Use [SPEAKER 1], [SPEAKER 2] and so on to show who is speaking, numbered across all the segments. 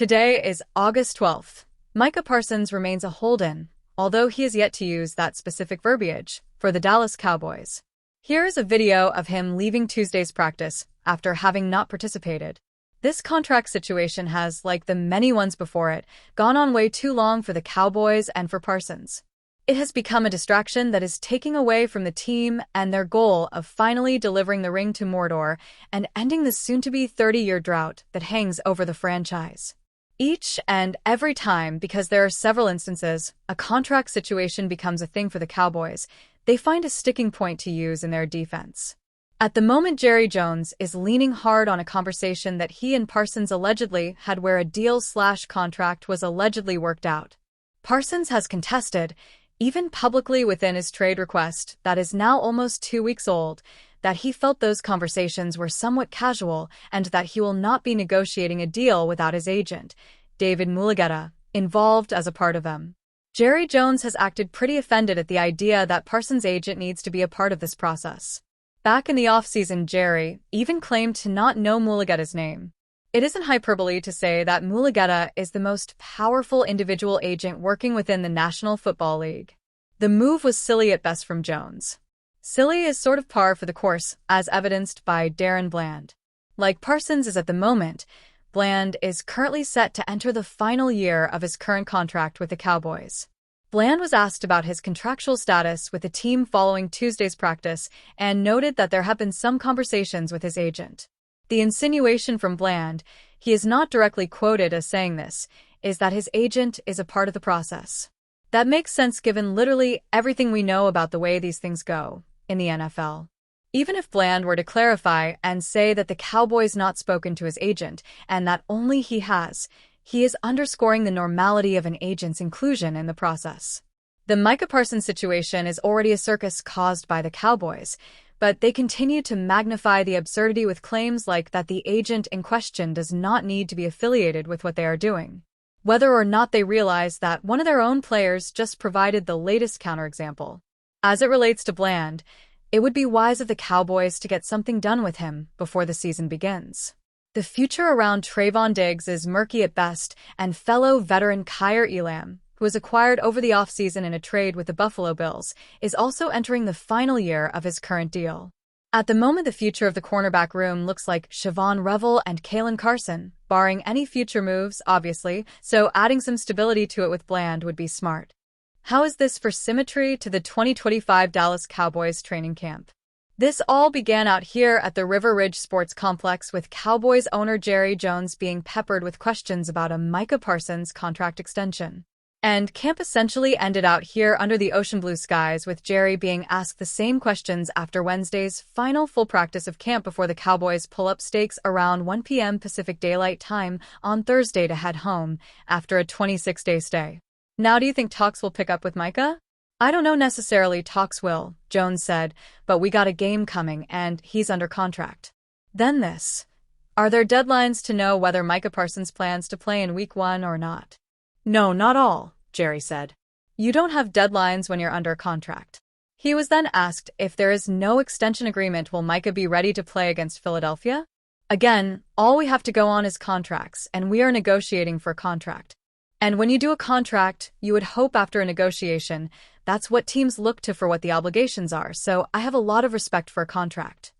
[SPEAKER 1] Today is August 12th. Micah Parsons remains a hold-in, although he is yet to use that specific verbiage, for the Dallas Cowboys. Here is a video of him leaving Tuesday's practice after having not participated. This contract situation has, like the many ones before it, gone on way too long for the Cowboys and for Parsons. It has become a distraction that is taking away from the team and their goal of finally delivering the ring to Mordor and ending the soon-to-be 30-year drought that hangs over the franchise. Each and every time, because there are several instances, a contract situation becomes a thing for the Cowboys, they find a sticking point to use in their defense. At the moment, Jerry Jones is leaning hard on a conversation that he and Parsons allegedly had where a deal/contract was allegedly worked out. Parsons has contested, even publicly within his trade request that is now almost 2 weeks old, that he felt those conversations were somewhat casual and that he will not be negotiating a deal without his agent, David Mulugheta, involved as a part of them. Jerry Jones has acted pretty offended at the idea that Parsons' agent needs to be a part of this process. Back in the offseason, Jerry even claimed to not know Mulugheta's name. It isn't hyperbole to say that Mulugheta is the most powerful individual agent working within the National Football League. The move was silly at best from Jones. Silly is sort of par for the course, as evidenced by Darren Bland. Like Parsons is at the moment, Bland is currently set to enter the final year of his current contract with the Cowboys. Bland was asked about his contractual status with the team following Tuesday's practice and noted that there have been some conversations with his agent. The insinuation from Bland, he is not directly quoted as saying this, is that his agent is a part of the process. That makes sense given literally everything we know about the way these things go in the NFL. Even if Bland were to clarify and say that the Cowboys not spoken to his agent and that only he has, he is underscoring the normality of an agent's inclusion in the process. The Micah Parsons situation is already a circus caused by the Cowboys, but they continue to magnify the absurdity with claims like that the agent in question does not need to be affiliated with what they are doing. Whether or not they realize that one of their own players just provided the latest counterexample. As it relates to Bland, it would be wise of the Cowboys to get something done with him before the season begins. The future around Trayvon Diggs is murky at best, and fellow veteran Kaiir Elam, who was acquired over the offseason in a trade with the Buffalo Bills, is also entering the final year of his current deal. At the moment, the future of the cornerback room looks like Siobhan Revel and Kalen Carson, barring any future moves, obviously, so adding some stability to it with Bland would be smart. How is this for symmetry to the 2025 Dallas Cowboys training camp? This all began out here at the River Ridge Sports Complex with Cowboys owner Jerry Jones being peppered with questions about a Micah Parsons contract extension. And camp essentially ended out here under the ocean blue skies with Jerry being asked the same questions after Wednesday's final full practice of camp before the Cowboys pull up stakes around 1 p.m. Pacific Daylight Time on Thursday to head home after a 26-day stay. Now, do you think talks will pick up with Micah? I don't know necessarily talks will, Jones said, but we got a game coming and he's under contract. Then this. Are there deadlines to know whether Micah Parsons plans to play in Week 1 or not? No, not all, Jerry said. You don't have deadlines when you're under contract. He was then asked if there is no extension agreement, will Micah be ready to play against Philadelphia? Again, all we have to go on is contracts, and we are negotiating for a contract. And when you do a contract, you would hope after a negotiation, that's what teams look to for what the obligations are, so I have a lot of respect for a contract.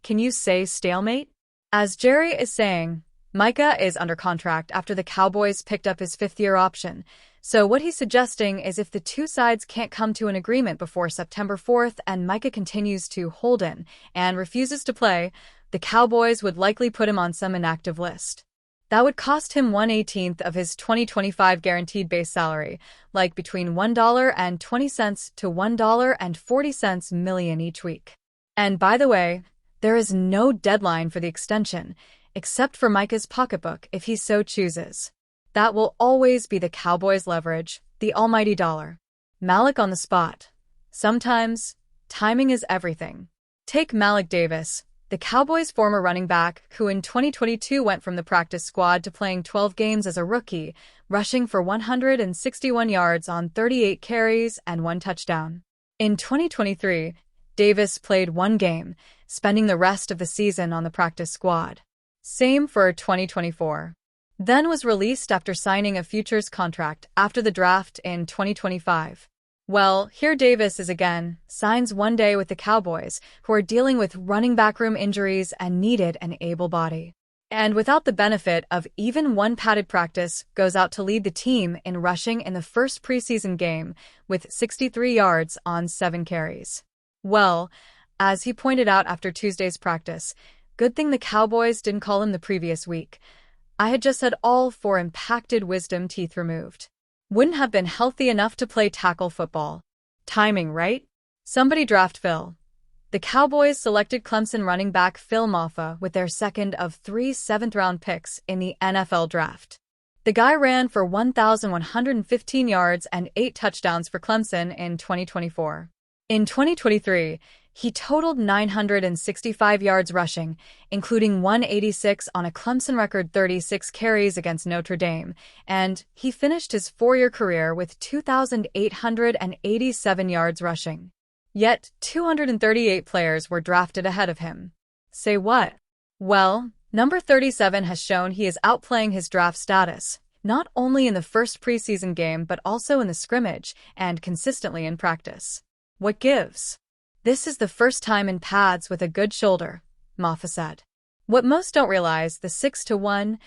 [SPEAKER 1] Can you say stalemate? As Jerry is saying, Micah is under contract after the Cowboys picked up his 5th-year option, so what he's suggesting is if the two sides can't come to an agreement before September 4th and Micah continues to hold in and refuses to play, the Cowboys would likely put him on some inactive list. That would cost him 1/18 of his 2025 guaranteed base salary, like between $1.20 to $1.40 million each week. And by the way, there is no deadline for the extension, except for Micah's pocketbook if he so chooses. That will always be the Cowboys' leverage, the almighty dollar. Malik on the spot. Sometimes, timing is everything. Take Malik Davis, the Cowboys' former running back, who in 2022 went from the practice squad to playing 12 games as a rookie, rushing for 161 yards on 38 carries and 1 touchdown. In 2023, Davis played 1 game, spending the rest of the season on the practice squad. Same for 2024. then was released after signing a futures contract after the draft in 2025. Well, here Davis is again, signs one day with the Cowboys, who are dealing with running back room injuries and needed an able body. And without the benefit of even one padded practice, goes out to lead the team in rushing in the first preseason game with 63 yards on 7 carries. Well, as he pointed out after Tuesday's practice, good thing the Cowboys didn't call him the previous week. I had just had all 4 impacted wisdom teeth removed. Wouldn't have been healthy enough to play tackle football. Timing, right? Somebody draft Phil. The Cowboys selected Clemson running back Phil Mafah with their second of 3 seventh-round picks in the NFL draft. The guy ran for 1,115 yards and 8 touchdowns for Clemson in 2024. In 2023, he totaled 965 yards rushing, including 186 on a Clemson record 36 carries against Notre Dame, and he finished his 4-year career with 2,887 yards rushing. Yet, 238 players were drafted ahead of him. Say what? Well, number 37 has shown he is outplaying his draft status, not only in the first preseason game but also in the scrimmage and consistently in practice. What gives? This is the first time in pads with a good shoulder, Mafah said. What most don't realize, the 6'1",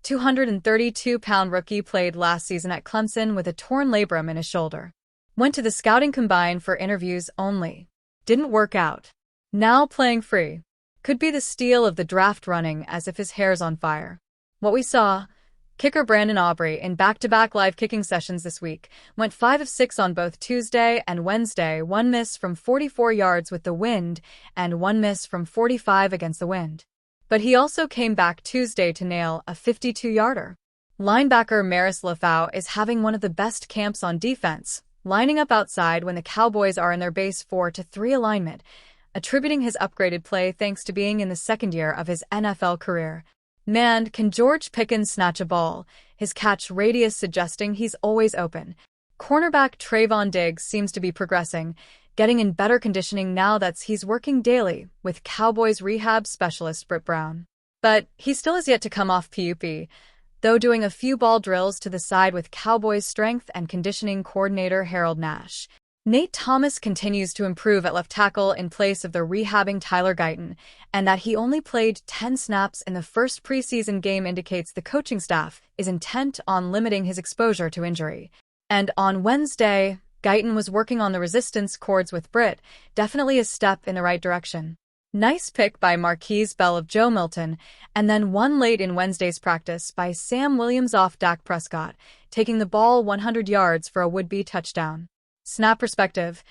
[SPEAKER 1] 232-pound rookie played last season at Clemson with a torn labrum in his shoulder. Went to the scouting combine for interviews only. Didn't work out. Now playing free. Could be the steal of the draft, running as if his hair's on fire. What we saw, kicker Brandon Aubrey in back-to-back live kicking sessions this week went 5 of 6 on both Tuesday and Wednesday, 1 miss from 44 yards with the wind and 1 miss from 45 against the wind. But he also came back Tuesday to nail a 52-yarder. Linebacker Maris Lafau is having one of the best camps on defense, lining up outside when the Cowboys are in their base 4-3 alignment, attributing his upgraded play thanks to being in the second year of his NFL career. Man, can George Pickens snatch a ball, his catch radius suggesting he's always open. Cornerback Trayvon Diggs seems to be progressing, getting in better conditioning now that he's working daily with Cowboys rehab specialist Britt Brown. But he still has yet to come off PUP, though doing a few ball drills to the side with Cowboys strength and conditioning coordinator Harold Nash. Nate Thomas continues to improve at left tackle in place of the rehabbing Tyler Guyton, and that he only played 10 snaps in the first preseason game indicates the coaching staff is intent on limiting his exposure to injury. And on Wednesday, Guyton was working on the resistance cords with Britt, definitely a step in the right direction. Nice pick by Marquise Bell of Joe Milton, and then one late in Wednesday's practice by Sam Williams off Dak Prescott, taking the ball 100 yards for a would-be touchdown. Snap perspective.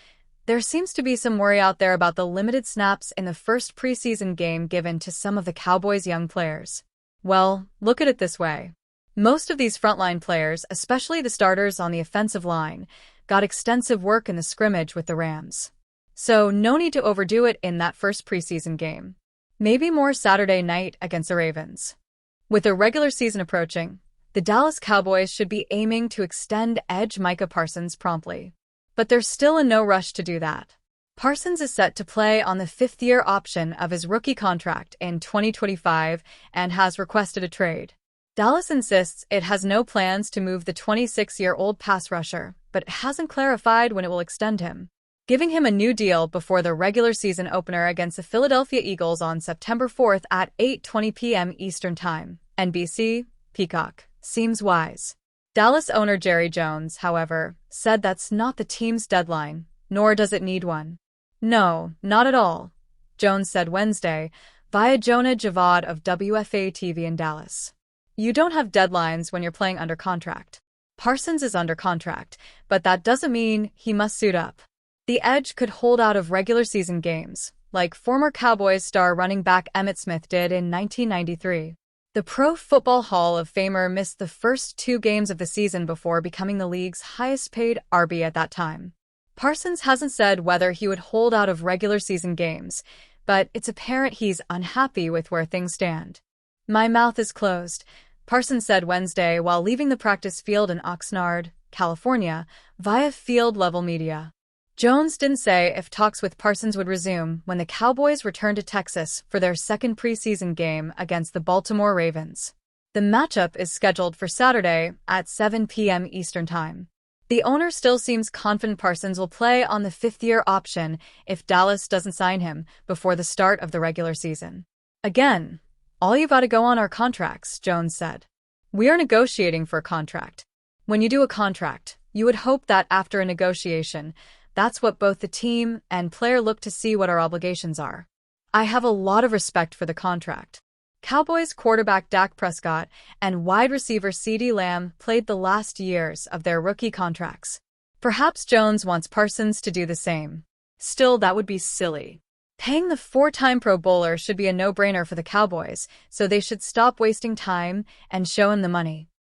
[SPEAKER 1] There seems to be some worry out there about the limited snaps in the first preseason game given to some of the Cowboys' young players. Well, look at it this way. Most of these frontline players, especially the starters on the offensive line, got extensive work in the scrimmage with the Rams. So no need to overdo it in that first preseason game. Maybe more Saturday night against the Ravens. With the regular season approaching, the Dallas Cowboys should be aiming to extend edge Micah Parsons promptly. But there's still a no rush to do that. Parsons is set to play on the 5th-year option of his rookie contract in 2025 and has requested a trade. Dallas insists it has no plans to move the 26-year-old pass rusher, but hasn't clarified when it will extend him, giving him a new deal before the regular season opener against the Philadelphia Eagles on September 4th at 8:20 p.m. Eastern Time. NBC, Peacock. Seems wise. Dallas owner Jerry Jones, however, said that's not the team's deadline, nor does it need one. No, not at all, Jones said Wednesday, via Jonah Javad of WFA-TV in Dallas. You don't have deadlines when you're playing under contract. Parsons is under contract, but that doesn't mean he must suit up. The edge could hold out of regular season games, like former Cowboys star running back Emmitt Smith did in 1993. The Pro Football Hall of Famer missed the first 2 games of the season before becoming the league's highest-paid RB at that time. Parsons hasn't said whether he would hold out of regular season games, but it's apparent he's unhappy with where things stand. My mouth is closed, Parsons said Wednesday while leaving the practice field in Oxnard, California, via field-level media. Jones didn't say if talks with Parsons would resume when the Cowboys returned to Texas for their second preseason game against the Baltimore Ravens. The matchup is scheduled for Saturday at 7 p.m. Eastern Time. The owner still seems confident Parsons will play on the fifth-year option if Dallas doesn't sign him before the start of the regular season. Again, all you've got to go on are contracts, Jones said. We are negotiating for a contract. When you do a contract, you would hope that after a negotiation, that's what both the team and player look to see what our obligations are. I have a lot of respect for the contract. Cowboys quarterback Dak Prescott and wide receiver CeeDee Lamb played the last years of their rookie contracts. Perhaps Jones wants Parsons to do the same. Still, that would be silly. Paying the four-time Pro Bowler should be a no-brainer for the Cowboys, so they should stop wasting time and show him the money.